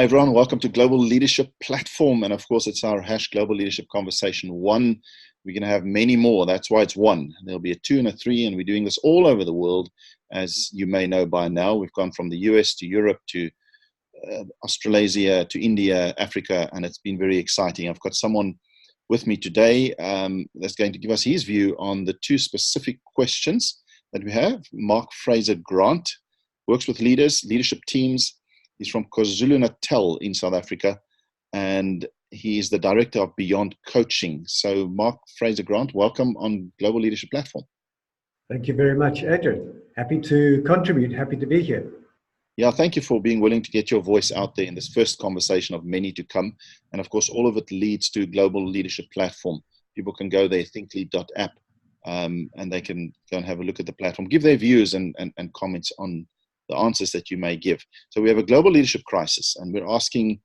everyone, welcome to Global Leadership Platform, and of course it's our Global Leadership Conversation 1. We're going to have many more, that's why it's 1. There'll be a 2 and a 3, and we're doing this all over the world. As you may know by now, we've gone from the US to Europe to Australasia to India, Africa, and it's been very exciting. I've got someone with me today that's going to give us his view on the 2 specific questions that we have. Mark Fraser-Grant works with leadership teams. He's from KwaZulu-Natal in South Africa, and he's the director of Beyond Coaching. So Mark Fraser-Grant, welcome on Global Leadership Platform. Thank you very much, Adrian. Happy to contribute, happy to be here. Yeah, thank you for being willing to get your voice out there in this first conversation of many to come. And of course, all of it leads to Global Leadership Platform. People can go there, thinklead.app, and they can go and have a look at the platform, give their views and comments on the answers that you may give. So we have a global leadership crisis, and we're asking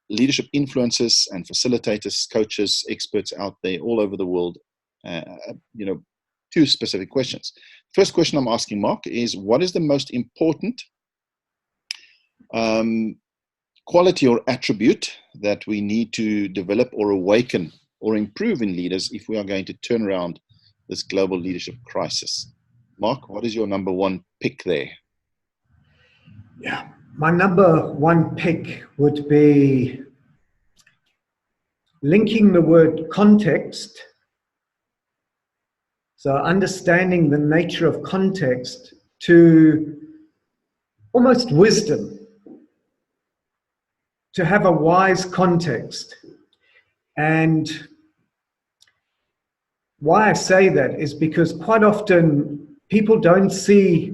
leadership influencers and facilitators, coaches, experts out there all over the world, 2 specific questions. First question I'm asking Mark is, what is the most important quality or attribute that we need to develop or awaken or improve in leaders if we are going to turn around this global leadership crisis? Mark, what is your number 1 pick there? Yeah, my number 1 pick would be linking the word context. So understanding the nature of context to almost wisdom, to have a wise context. And why I say that is because quite often people don't see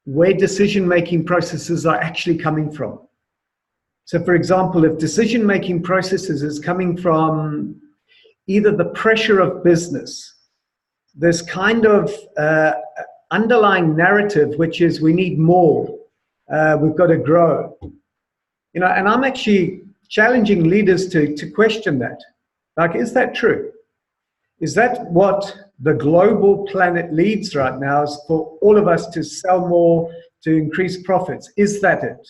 where decision-making processes are actually coming from. So for example, if decision-making processes is coming from either the pressure of business, this kind of underlying narrative, which is we need more, we've got to grow. And I'm actually challenging leaders to question that. Like, is that true? Is that what the global planet leads right now, is for all of us to sell more, to increase profits? Is that it?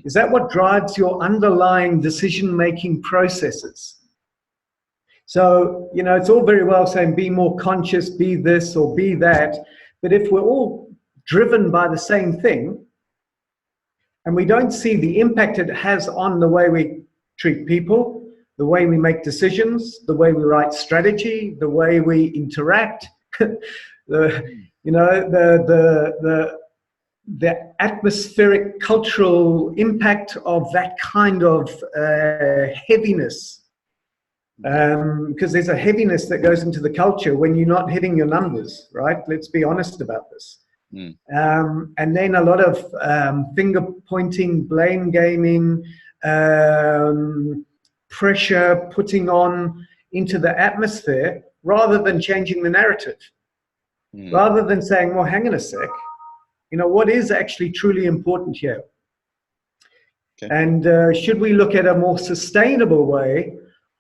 Is that what drives your underlying decision-making processes? So, it's all very well saying be more conscious, be this or be that, but if we're all driven by the same thing, and we don't see the impact it has on the way we treat people, the way we make decisions, the way we write strategy, the way we interact, the atmospheric cultural impact of that kind of heaviness. Because there's a heaviness that goes into the culture when you're not hitting your numbers, right? Let's be honest about this. And then a lot of finger pointing, blame gaming, pressure putting on into the atmosphere, rather than changing the narrative, rather than saying, well, hang on a sec, what is actually truly important here? Okay. And should we look at a more sustainable way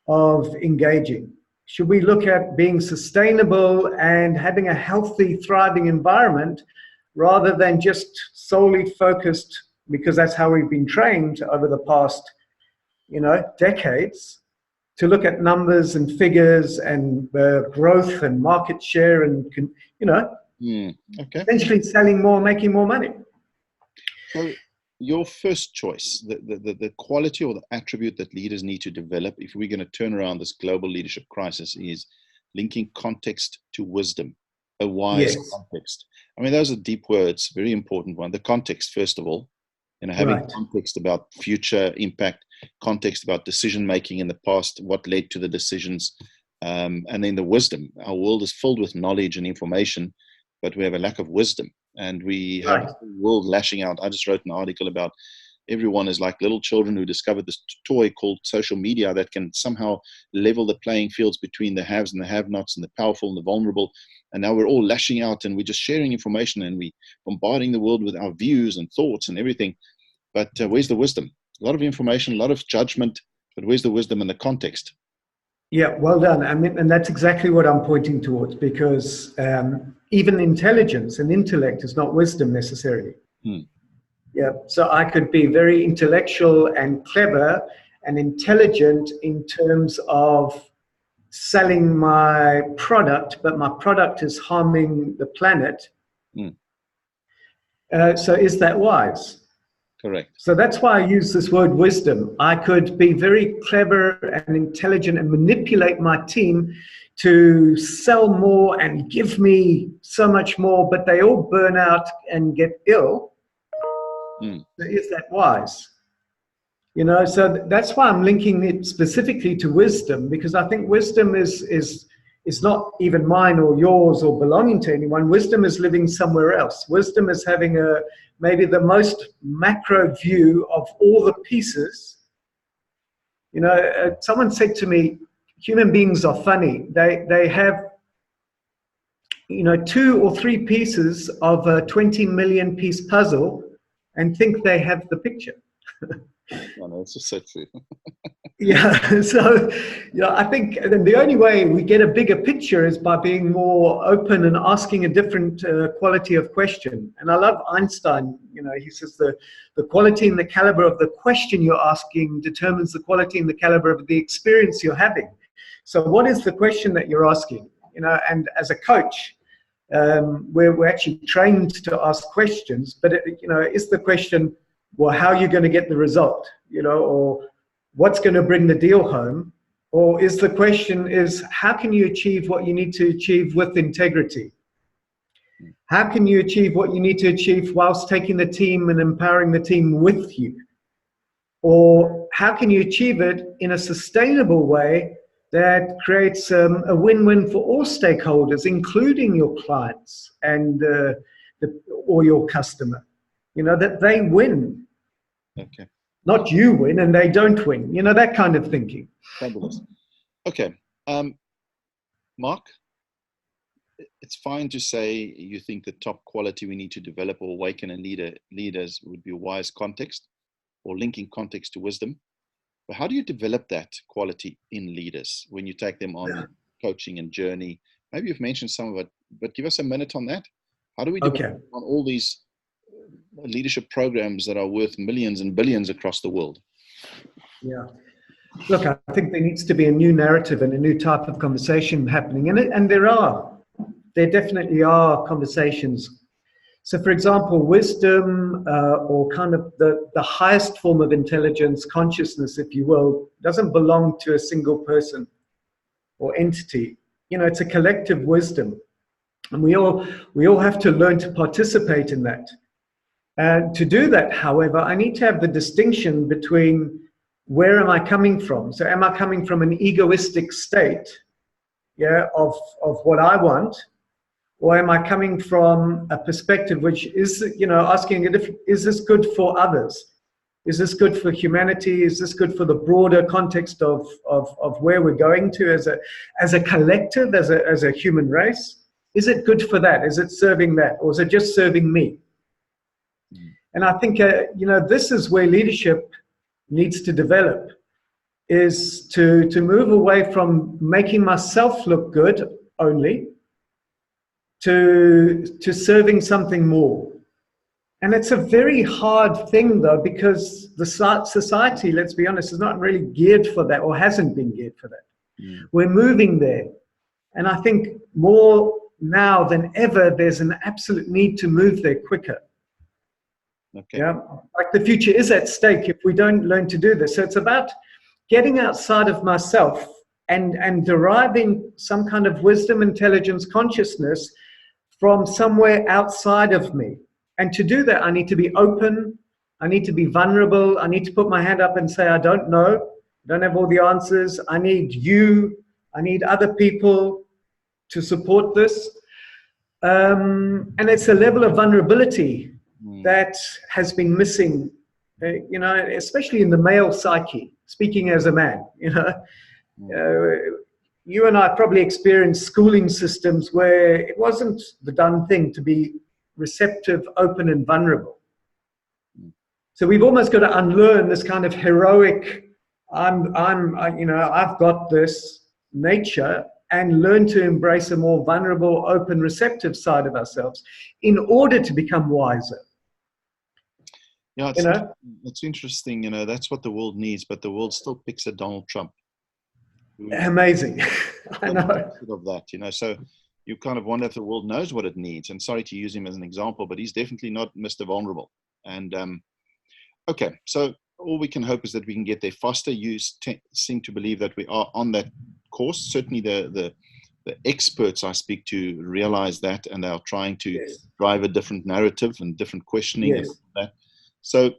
of engaging? Should we look at being sustainable and having a healthy, thriving environment, rather than just solely focused, because that's how we've been trained over the past decades, to look at numbers and figures and growth and market share and, essentially selling more, making more money. So your first choice, the quality or the attribute that leaders need to develop if we're going to turn around this global leadership crisis, is linking context to wisdom, a wise context. I mean, those are deep words, very important one. The context, first of all. Having context about future impact, context about decision-making in the past, what led to the decisions, and then the wisdom. Our world is filled with knowledge and information, but we have a lack of wisdom, and we have the world lashing out. I just wrote an article about everyone is like little children who discovered this toy called social media that can somehow level the playing fields between the haves and the have-nots and the powerful and the vulnerable. And now we're all lashing out, and we're just sharing information, and we bombarding the world with our views and thoughts and everything. But where's the wisdom? A lot of information, a lot of judgment, but where's the wisdom and the context? Yeah, well done. I mean, and that's exactly what I'm pointing towards, because even intelligence and intellect is not wisdom necessarily. Yeah, so I could be very intellectual and clever and intelligent in terms of selling my product, but my product is harming the planet. Mm. So is that wise? Correct. So that's why I use this word wisdom. I could be very clever and intelligent and manipulate my team to sell more and give me so much more, but they all burn out and get ill. Mm. So is that wise? You know, so that's why I'm linking it specifically to wisdom, because I think wisdom is not even mine or yours or belonging to anyone. Wisdom is living somewhere else. Wisdom is having maybe the most macro view of all the pieces. You know, someone said to me, human beings are funny. They have, you know, 2 or 3 pieces of a 20 million piece puzzle and think they have the picture. No, it's just so true. Yeah, so I think the only way we get a bigger picture is by being more open and asking a different quality of question. And I love Einstein. You know, he says the quality and the caliber of the question you're asking determines the quality and the caliber of the experience you're having. So what is the question that you're asking? You know, and as a coach, we're actually trained to ask questions, but you know, is the question, well, how are you going to get the result? You know, or what's going to bring the deal home? Or is the question is, how can you achieve what you need to achieve with integrity? How can you achieve what you need to achieve whilst taking the team and empowering the team with you? Or how can you achieve it in a sustainable way that creates a win-win for all stakeholders, including your clients and or your customer? You know, that they win. Okay. Not you win and they don't win. You know, that kind of thinking. Fabulous. Okay. Mark, it's fine to say you think the top quality we need to develop or awaken in leaders would be wise context or linking context to wisdom. But how do you develop that quality in leaders when you take them on coaching and journey? Maybe you've mentioned some of it, but give us a minute on that. How do we develop on all these leadership programs that are worth millions and billions across the world? Yeah. Look, I think there needs to be a new narrative and a new type of conversation happening. And there definitely are conversations. So, for example, wisdom or kind of the highest form of intelligence, consciousness, if you will, doesn't belong to a single person or entity. You know, it's a collective wisdom. And we all have to learn to participate in that. And to do that, however, I need to have the distinction between where am I coming from? So am I coming from an egoistic state, of what I want? Or am I coming from a perspective which is, you know, asking is this good for others? Is this good for humanity? Is this good for the broader context of where we're going to as a collective, as a human race? Is it good for that? Is it serving that? Or is it just serving me? And I think, you know, this is where leadership needs to develop, is to move away from making myself look good only to serving something more. And it's a very hard thing, though, because the society, let's be honest, is not really geared for that or hasn't been geared for that. We're moving there. And I think more now than ever, there's an absolute need to move there quicker. Okay. Yeah, like the future is at stake if we don't learn to do this. So it's about getting outside of myself and deriving some kind of wisdom, intelligence, consciousness from somewhere outside of me. And to do that, I need to be open. I need to be vulnerable. I need to put my hand up and say, I don't know. I don't have all the answers. I need you. I need other people to support this. And it's a level of vulnerability that has been missing, you know, especially in the male psyche, speaking as a man, you know. You and I probably experienced schooling systems where it wasn't the done thing to be receptive, open, and vulnerable. So we've almost got to unlearn this kind of heroic, you know, I've got this nature, and learn to embrace a more vulnerable, open, receptive side of ourselves in order to become wiser. Yeah, You know, it's interesting. That's what the world needs, but the world still picks at Donald Trump. amazing. I know. Of that, so you kind of wonder if the world knows what it needs. And sorry to use him as an example, but he's definitely not Mr. Vulnerable. And okay, so all we can hope is that we can get there faster. You seem to believe that we are on that course. Certainly the experts I speak to realize that, and they are trying to drive a different narrative and different questioning and that. So,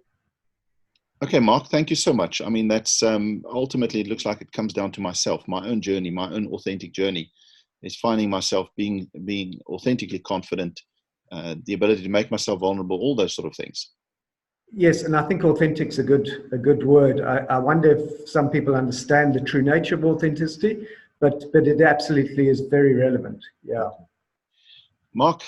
okay, Mark, thank you so much. I mean, that's ultimately, it looks like it comes down to myself, my own journey, my own authentic journey is finding myself being authentically confident, the ability to make myself vulnerable, all those sort of things. Yes, and I think authentic's a good word. I wonder if some people understand the true nature of authenticity, but it absolutely is very relevant. Yeah. Mark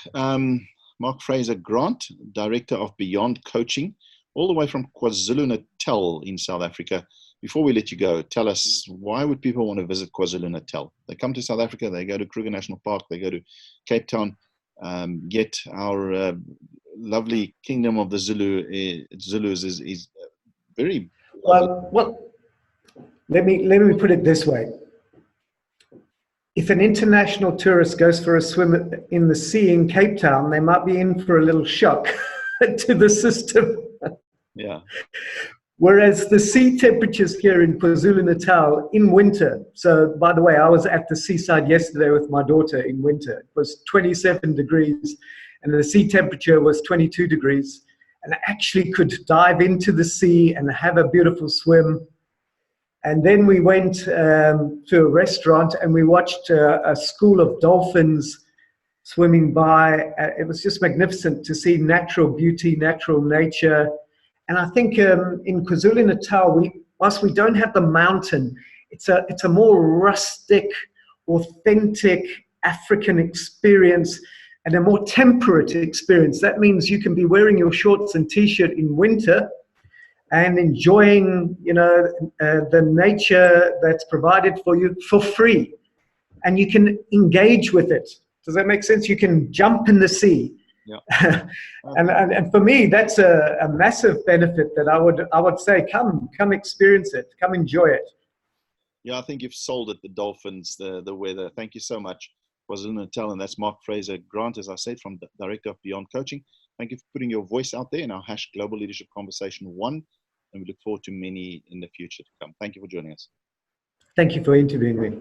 Fraser-Grant, Director of Beyond Coaching, all the way from KwaZulu-Natal in South Africa. Before we let you go, tell us, why would people want to visit KwaZulu-Natal? They come to South Africa, they go to Kruger National Park, they go to Cape Town, yet our lovely kingdom of the Zulus is very well. Let me put it this way: if an international tourist goes for a swim in the sea in Cape Town, they might be in for a little shock to the system. Yeah. Whereas the sea temperatures here in KwaZulu-Natal in winter, so by the way, I was at the seaside yesterday with my daughter in winter. It was 27 degrees and the sea temperature was 22 degrees. And I actually could dive into the sea and have a beautiful swim. And then we went to a restaurant and we watched a school of dolphins swimming by. It was just magnificent to see natural beauty, natural nature. And I think in KwaZulu-Natal, whilst we don't have the mountain, it's a more rustic, authentic African experience and a more temperate experience. That means you can be wearing your shorts and t-shirt in winter and enjoying, the nature that's provided for you for free. And you can engage with it. Does that make sense? You can jump in the sea. Yeah. and for me, that's a massive benefit that I would say, come experience it, come enjoy it. Yeah, I think you've sold it, the dolphins, the weather. Thank you so much, KwaZulu-Natal, and that's Mark Fraser-Grant, as I said, from the Director of Beyond Coaching. Thank you for putting your voice out there in our #Global Leadership Conversation 1, and we look forward to many in the future to come. Thank you for joining us. Thank you for interviewing me.